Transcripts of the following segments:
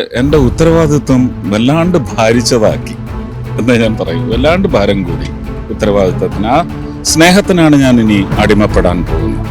എൻ്റെ ഉത്തരവാദിത്വം വല്ലാണ്ട് ഭാരിച്ചതാക്കി എന്ന് ഞാൻ പറയും. വല്ലാണ്ട് ഭാരം കൂടി ഉത്തരവാദിത്വത്തിന്. ആ സ്നേഹത്തിനാണ് ഞാൻ ഇനി അടിമപ്പെടാൻ പോകുന്നത്.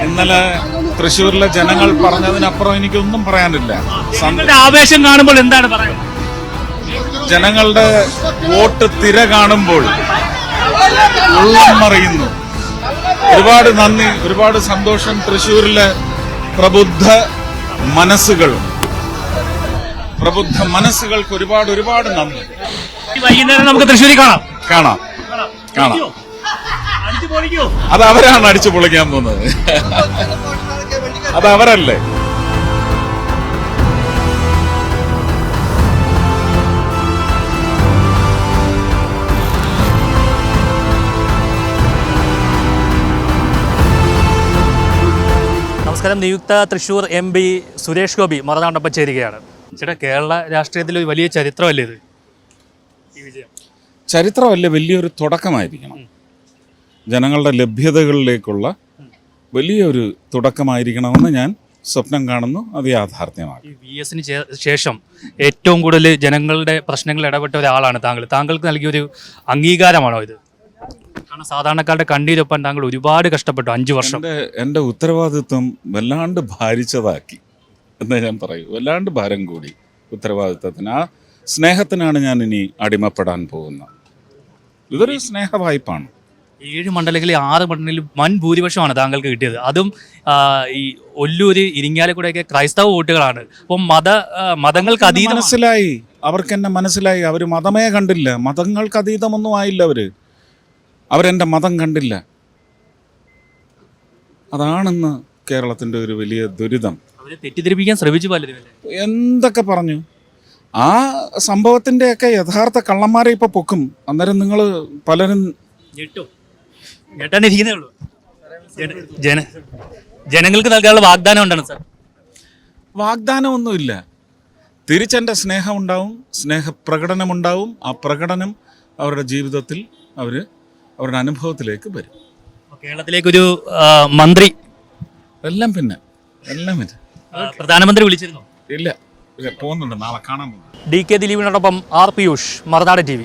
ഇന്നലെ തൃശ്ശൂരിലെ ജനങ്ങൾ പറഞ്ഞതിനപ്പുറം എനിക്കൊന്നും പറയാനില്ല. ആവേശം കാണുമ്പോൾ എന്താണ് പറയുന്നത്? ജനങ്ങളുടെ വോട്ട് തിര കാണുമ്പോൾ ഉള്ളം മറിയുന്നു. ഒരുപാട് നന്ദി, ഒരുപാട് സന്തോഷം. തൃശ്ശൂരിലെ പ്രബുദ്ധ മനസ്സുകൾക്ക് ഒരുപാട് നന്ദി. വൈകുന്നേരം നമുക്ക് തൃശ്ശൂരിൽ കാണാം. അത് അവരാണ് അടിച്ചു പൊളിക്കാൻ പോകുന്നത്. അത് അവരല്ലേ. നമസ്കാരം. നിയുക്ത തൃശ്ശൂർ MP സുരേഷ് ഗോപി മറുനാടൊപ്പം ചേരുകയാണ്. ചേട്ടാ, കേരള രാഷ്ട്രീയത്തിൽ ഒരു വലിയ ചരിത്രമല്ലേ ഇത്? ഈ വിജയം ചരിത്രമല്ല, വലിയൊരു തുടക്കമായിരിക്കണം. ജനങ്ങളുടെ ലഭ്യതകളിലേക്കുള്ള വലിയൊരു തുടക്കമായിരിക്കണമെന്ന് ഞാൻ സ്വപ്നം കാണുന്നു. അത് യാഥാർത്ഥ്യമാണ്. VS-ന് ശേഷം ഏറ്റവും കൂടുതൽ ജനങ്ങളുടെ പ്രശ്നങ്ങൾ ഇടപെട്ട ഒരാളാണ് താങ്കൾ. താങ്കൾക്ക് നൽകിയൊരു അംഗീകാരമാണോ ഇത്? കാരണം സാധാരണക്കാരുടെ കണ്ണീരൊപ്പം താങ്കൾ ഒരുപാട് കഷ്ടപ്പെട്ടു 5 വർഷം. എൻ്റെ ഉത്തരവാദിത്വം വല്ലാണ്ട് ഭാരിച്ചതാക്കി എന്ന് ഞാൻ പറയും. വല്ലാണ്ട് ഭാരം കൂടി ഉത്തരവാദിത്വത്തിന്. ആ സ്നേഹത്തിനാണ് ഞാൻ ഇനി അടിമപ്പെടാൻ പോകുന്നത്. ഇതൊരു സ്നേഹ വായ്പാണ്. 7 മണ്ഡലങ്ങളിൽ 6 മണ്ഡലങ്ങളിൽ വൻ ഭൂരിപക്ഷമാണ് താങ്കൾക്ക് കിട്ടിയത്. അതും ഈ ഒല്ലൂര്, ഇരിങ്ങാലക്കുടയൊക്കെ ക്രൈസ്തവ വോട്ടുകളാണ്. അപ്പം മതങ്ങൾക്ക് അതീതം മനസ്സിലായി. അവർക്ക് എന്നെ മനസ്സിലായി. അവർ മതമേ കണ്ടില്ല. മതങ്ങൾക്ക് അതീതമൊന്നും ആയില്ല. അവരെൻ്റെ മതം കണ്ടില്ല. അതാണെന്ന് കേരളത്തിൻ്റെ ഒരു വലിയ ദുരിതം. അവരെ തെറ്റിദ്ധരിപ്പിക്കാൻ ശ്രമിച്ചു പലരും. എന്തൊക്കെ പറഞ്ഞു. ആ സംഭവത്തിൻ്റെയൊക്കെ യഥാർത്ഥ കള്ളന്മാരെ ഇപ്പോൾ പൊക്കും. അന്നേരം നിങ്ങൾ പലരും ഞെട്ടാനിരിക്കുന്നേ ഉള്ളൂ. ജനങ്ങൾക്ക് നൽകാനുള്ള വാഗ്ദാനം ഉണ്ടാണ് സാർ. വാഗ്ദാനമൊന്നുമില്ല. തിരിച്ചെൻ്റെ സ്നേഹം ഉണ്ടാവും, സ്നേഹപ്രകടനമുണ്ടാവും. ആ പ്രകടനം അവരുടെ ജീവിതത്തിൽ അവരുടെ അനുഭവത്തിലേക്ക് വരും. കേരളത്തിലേക്കൊരു മന്ത്രി എല്ലാം പിന്നെ പ്രധാനമന്ത്രി വിളിച്ചിരുന്നു? ഇല്ല, പോകുന്നുണ്ട്. നാളെ കാണാൻ പോകുന്നു. DK ദിലീപിനോടൊപ്പം R. പിയൂഷ്, മറുനാടൻ TV.